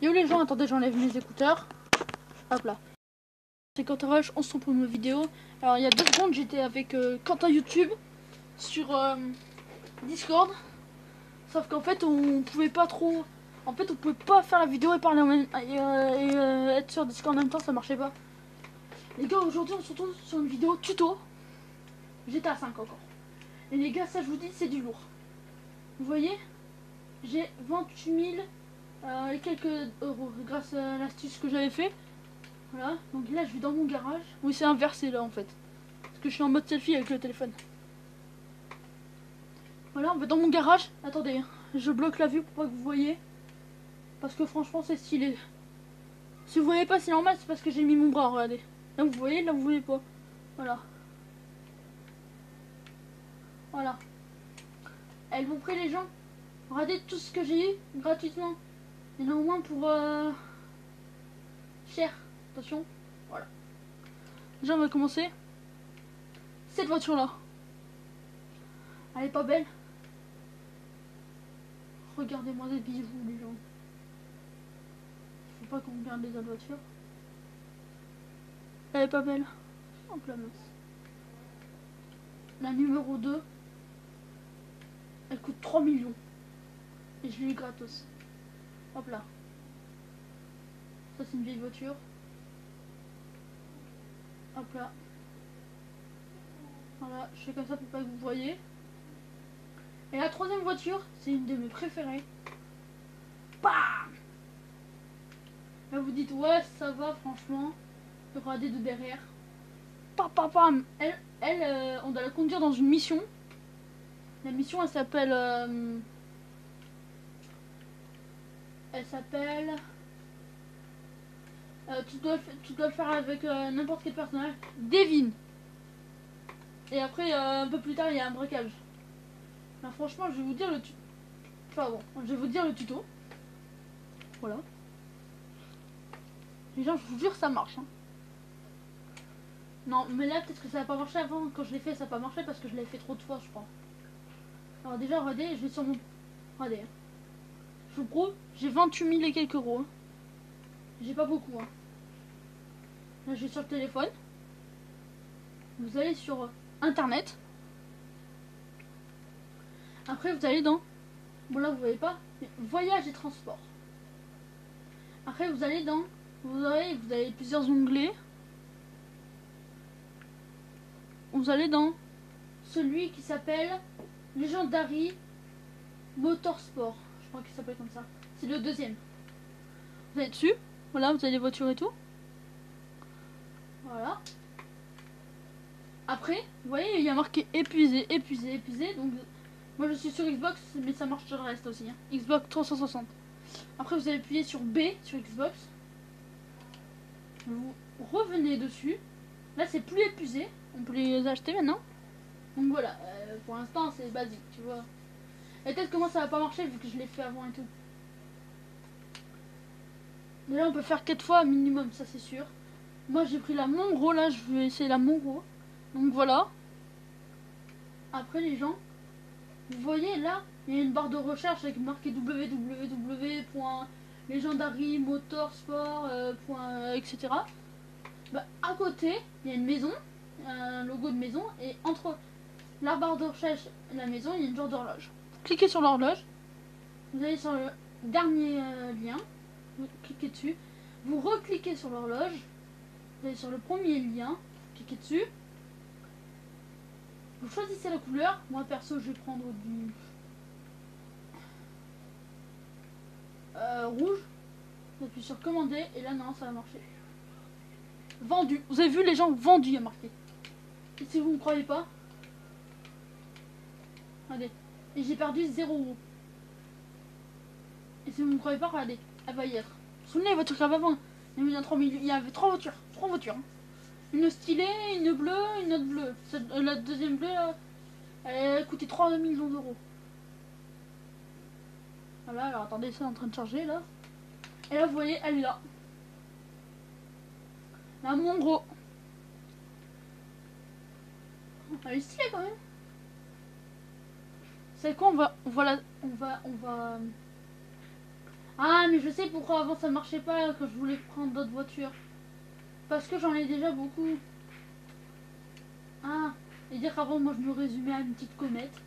Yo les gens, attendez, j'enlève mes écouteurs. Hop là. C'est Quentin Rush, on se retrouve pour une vidéo. Alors il y a 2 secondes, j'étais avec Quentin YouTube sur Discord. Sauf qu'en fait, on pouvait pas trop... En fait, on pouvait pas faire la vidéo et parler en même... être sur Discord en même temps, ça marchait pas. Les gars, aujourd'hui, on se retrouve sur une vidéo tuto. J'étais à 5 encore. Et les gars, ça je vous dis, c'est du lourd. Vous voyez, j'ai 28 000 et quelques euros grâce à l'astuce que j'avais fait. Voilà, donc là je vais dans mon garage. Oui, c'est inversé là en fait. Parce que je suis en mode selfie avec le téléphone. Voilà, on va dans mon garage. Attendez, je bloque la vue pour pas que vous voyez. Parce que franchement c'est stylé. Si vous voyez pas c'est normal, c'est parce que j'ai mis mon bras, regardez. Là vous voyez, là vous voyez pas. Voilà. Voilà. Elles vous prie les gens. Regardez tout ce que j'ai eu gratuitement. Il y en a au moins pour cher. Attention. Voilà. Déjà on va commencer. Cette voiture là. Elle est pas belle. Regardez-moi des bijoux les gens. Faut pas qu'on regarde les autres voitures. Elle est pas belle. Hop là mince. La numéro 2. Elle coûte 3 millions. Et je l'ai eu gratos. Hop là. Ça c'est une vieille voiture. Hop là. Voilà, je fais comme ça pour pas que vous voyez. Et la 3e voiture, c'est une de mes préférées. Bam! Là vous dites ouais ça va franchement. Regardez de derrière. Pam pam pam. Elle on doit la conduire dans une mission. La mission elle s'appelle tu dois le faire avec n'importe quel personnage. Devin. Et après un peu plus tard il y a un braquage. Alors, franchement je vais vous dire le tuto. Enfin bon, je vais vous dire le tuto. Voilà. Les gens, je vous jure, ça marche. Hein. Non, mais là, peut-être que ça n'a pas marché avant. Quand je l'ai fait, ça n'a pas marché parce que je l'ai fait trop de fois, je crois. Alors déjà, regardez, je vais sur mon... Regardez. Je vous prouve, j'ai 28 000 et quelques euros. Hein. J'ai pas beaucoup. Hein. Là, je vais sur le téléphone. Vous allez sur Internet. Après, vous allez dans... Bon, là, vous voyez pas. Mais voyage et transport. Après, vous allez dans... Vous avez plusieurs onglets. Vous allez dans celui qui s'appelle Legendary Motorsport. Je crois qu'il s'appelle comme ça. C'est le 2e. Vous allez dessus. Voilà, vous avez les voitures et tout. Voilà. Après, vous voyez, il y a marqué épuisé, épuisé, épuisé. Donc, moi je suis sur Xbox, mais ça marche sur le reste aussi. Hein. Xbox 360. Après, vous allez appuyer sur B sur Xbox. Vous revenez dessus. Là, c'est plus épuisé. On peut les acheter maintenant. Donc voilà, pour l'instant c'est basique, tu vois. Et peut-être que moi ça va pas marcher vu que je l'ai fait avant et tout. Mais là on peut faire 4 fois minimum, ça c'est sûr. Moi j'ai pris la Monro, là je vais essayer la Monro. Donc voilà. Après les gens, vous voyez là, il y a une barre de recherche avec marqué www.legendarymotorsport, etc. Bah, à côté, il y a une maison, un logo de maison, et entre la barre de recherche et la maison, il y a une genre d'horloge. Cliquez sur l'horloge, vous allez sur le dernier lien, vous cliquez dessus, vous recliquez sur l'horloge, vous allez sur le premier lien, cliquez dessus, vous choisissez la couleur. Moi perso je vais prendre du rouge, j'appuie sur commander et là non ça va marcher. Vendu, vous avez vu les gens, vendu il y a marqué. Et si vous ne croyez pas, regardez, et j'ai perdu 0 euros. Et si vous ne croyez pas, regardez, elle va y être. Vous vous souvenez les voitures qu'il y avait avant? Il y avait 3 voitures. 3 voitures. Une stylée, une bleue, une autre bleue. La deuxième bleue, elle a coûté 3 millions d'euros. Voilà, alors attendez, c'est en train de charger là. Et là, vous voyez, elle est là. Là, mon gros. Elle est stylée quand même. C'est quoi, on va Ah, mais je sais pourquoi avant ça marchait pas quand je voulais prendre d'autres voitures. Parce que j'en ai déjà beaucoup. Ah, et dire qu'avant moi je me résumais à une petite comète.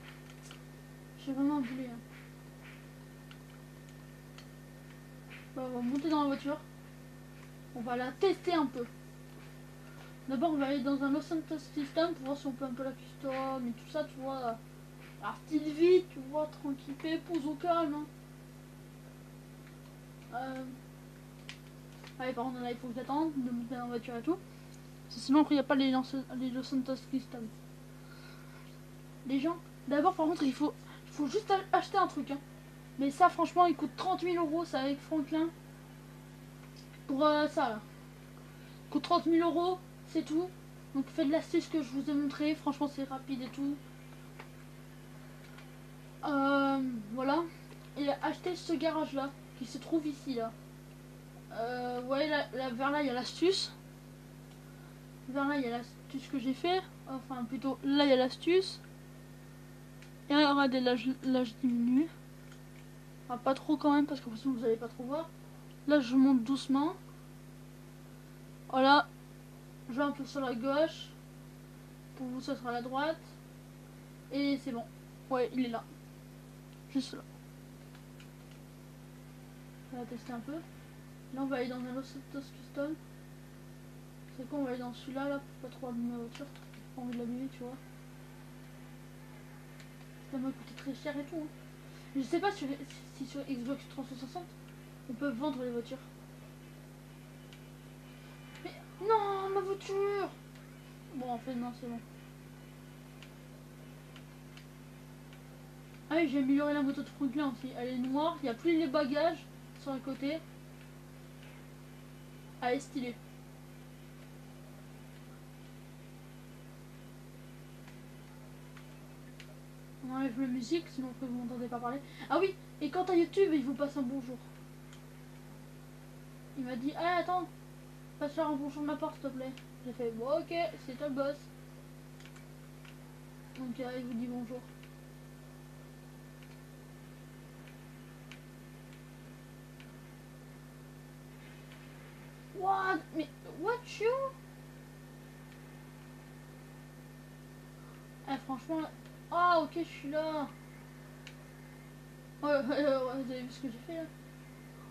J'ai vraiment voulu. Hein. Bon, on va monter dans la voiture. On va la tester un peu. D'abord, on va aller dans un Los Santos System pour voir si on peut un peu la custom et tout ça, tu vois. Alors, style vie, tu vois, tranquille, pause au calme. Hein. Allez, par contre, là, il faut que j'attende de monter dans la voiture et tout. Sinon, après, il n'y a pas les Los Santos System. Les gens, d'abord, par contre, il faut juste acheter un truc. Hein. Mais ça, franchement, il coûte 30 000 euros, ça avec Franklin. Pour ça, là. Il coûte 30 000 euros, c'est tout. Donc, faites l'astuce que je vous ai montré. Franchement, c'est rapide et tout. Voilà. Et acheter ce garage là qui se trouve ici là. Ouais, là, vers là il y a l'astuce. Vers là il y a l'astuce que j'ai fait. Enfin plutôt là il y a l'astuce. Et regardez là je diminue. Enfin, pas trop quand même parce que sinon vous allez pas trop voir. Là je monte doucement. Voilà. Je vais un peu sur la gauche. Pour vous ça sera la droite. Et c'est bon. Ouais il est là. Juste là. On va tester un peu. Là on va aller dans un Los Santos Custom. C'est quoi, on va aller dans celui-là là pour pas trop abîmer ma voiture. J'ai pas envie de l'abîmer, tu vois. Ça m'a coûté très cher et tout. Hein. Je sais pas si sur Xbox 360 on peut vendre les voitures. Mais non, ma voiture. Bon, en fait non, c'est bon. Ah oui, j'ai amélioré la moto de Franklin aussi. Elle est noire, il n'y a plus les bagages sur le côté. Elle est stylée. On enlève la musique, sinon après vous m'entendez pas parler. Ah oui, et quant à YouTube, il vous passe un bonjour. Il m'a dit, ah attends, passe faire un bonjour de ma part s'il te plaît. J'ai fait, bon ok, c'est toi le boss. Donc il vous dit bonjour. What? Mais what you? Eh franchement, ah ok je suis là. Ouais, vous avez vu ce que j'ai fait là?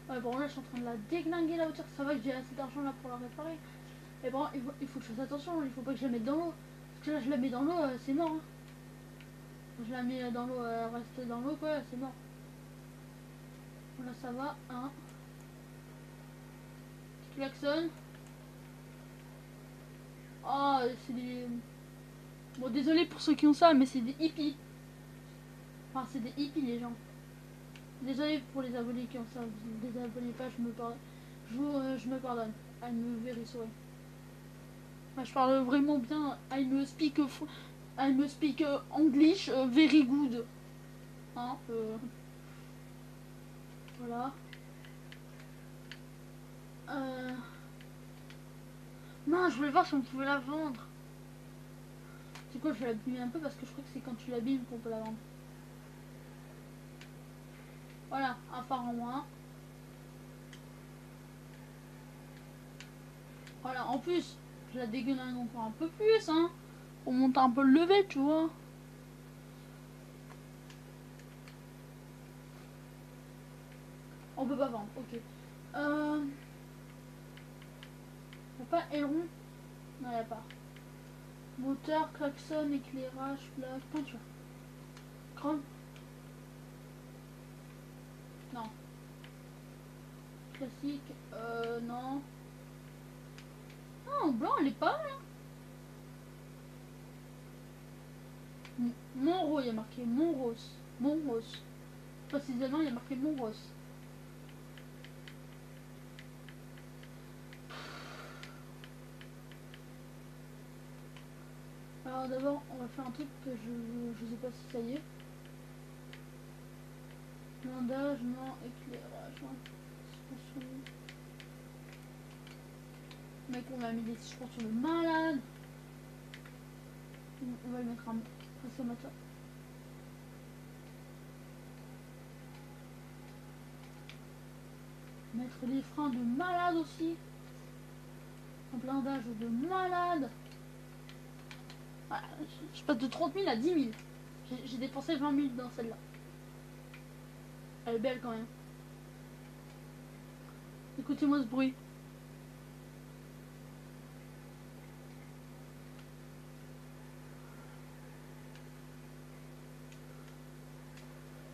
Ouais bon là je suis en train de la déglinguer la voiture. Ça va que j'ai assez d'argent là pour la réparer. Et bon il faut que je fasse attention, il faut pas que je la mette dans l'eau. Parce que là je la mets dans l'eau, c'est mort. Hein. Je la mets dans l'eau, elle reste dans l'eau quoi, c'est mort. Là ça va, hein. Petit klaxon. Ah c'est des... Bon désolé pour ceux qui ont ça mais c'est des hippies. Enfin c'est des hippies les gens. Désolé pour les abonnés qui ont ça, vous ne les abonnez pas, je me pardonne. Je me pardonne. I'm very sorry. Moi, je parle vraiment bien. I'm speak English very good. Hein, voilà. Non, je voulais voir si on pouvait la vendre. C'est quoi, je vais l'abîmer un peu parce que je crois que c'est quand tu l'abîmes qu'on peut la vendre. Voilà, un phare en moins. Voilà, en plus, je la dégueule encore un peu plus, hein. Pour monter un peu le level, tu vois. On peut pas vendre, ok. Y'a pas aileron? Non, y'a pas. Moteur, klaxon, éclairage, plage, peinture. Chrome? Non. Classique, non. Ah, en blanc, elle est pas mal. Hein. Montrose, il y a marqué Montrose. Montrose. Précisément, il y a marqué Montrose. Alors d'abord, on va faire un truc que je sais pas si ça y est. Blindage, non, éclairage, non. Suspension. Mec, on va mettre des suspensions de malade. On va le mettre un consommateur. Mettre des freins de malade aussi. Un blindage de malade. Voilà, je passe de 30 000 à 10 000. J'ai dépensé 20 000 dans celle-là. Elle est belle quand même. Écoutez-moi ce bruit.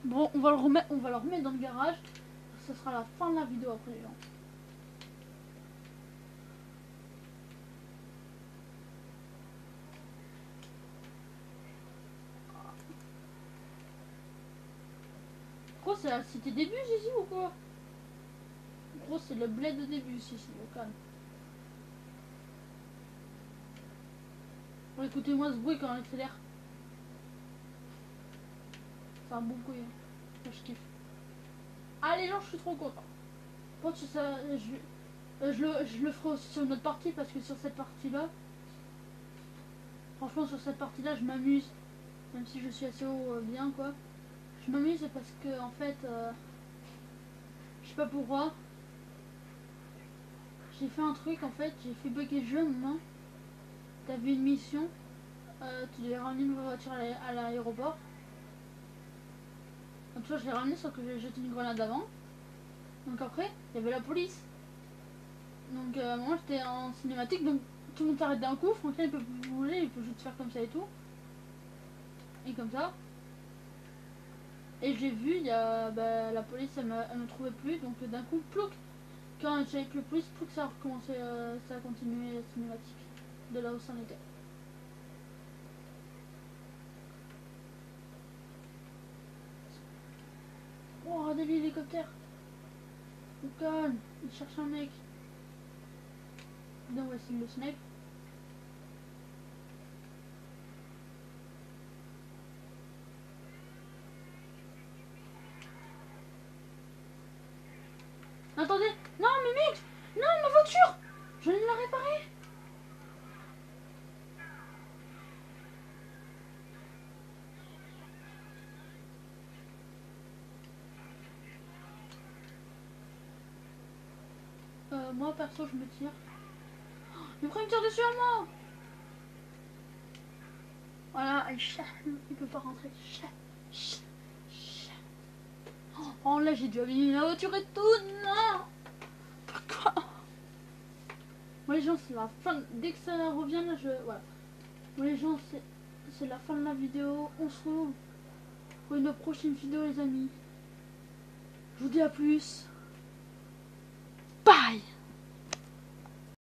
Bon, on va le remettre dans le garage. Ce sera la fin de la vidéo après les gens. Gros, c'est la cité des bus ici ou quoi? Gros, c'est le bled de début ici, au calme. Bon, écoutez-moi ce bruit quand on accélère. C'est un bon bruit. Hein. Je kiffe. Ah les gens, je suis trop content. Bon, tu sais, je le ferai aussi sur une autre partie parce que sur cette partie-là, franchement, sur cette partie-là, je m'amuse. Même si je suis assez haut bien, quoi. Je m'amuse parce que, en fait, je sais pas pourquoi. J'ai fait un truc, en fait, j'ai fait bugger le jeu à un moment. T'avais une mission, tu devais ramener une voiture à l'aéroport. Donc, tu vois, je l'ai ramené, sauf que j'ai jeté une grenade avant. Donc, après, il y avait la police. Donc, moi, j'étais en cinématique, donc tout le monde s'arrête d'un coup. Franklin, il peut bouger, il peut juste faire comme ça et tout. Et comme ça. Et j'ai vu, il y a la police, elle me trouvait plus, donc d'un coup, plouc. Quand j'ai avec le police, plouc, ça a recommencé, ça a continué la cinématique de là où ça en était. Oh, regardez l'hélicoptère. Au calme, il cherche un mec. Donc, on va essayer de le snipe. Attendez, non, mais mec, non, ma voiture, je viens de la réparer. Moi, perso, je me tire. Oh, mais pourquoi il me tire dessus à moi? Voilà, il peut pas rentrer. Oh là, j'ai dû abîmer la voiture et tout, non. Pourquoi? Moi les gens, c'est la fin, dès que ça revient là, voilà. Moi les gens, c'est la fin de la vidéo, on se retrouve pour une prochaine vidéo les amis. Je vous dis à plus. Bye.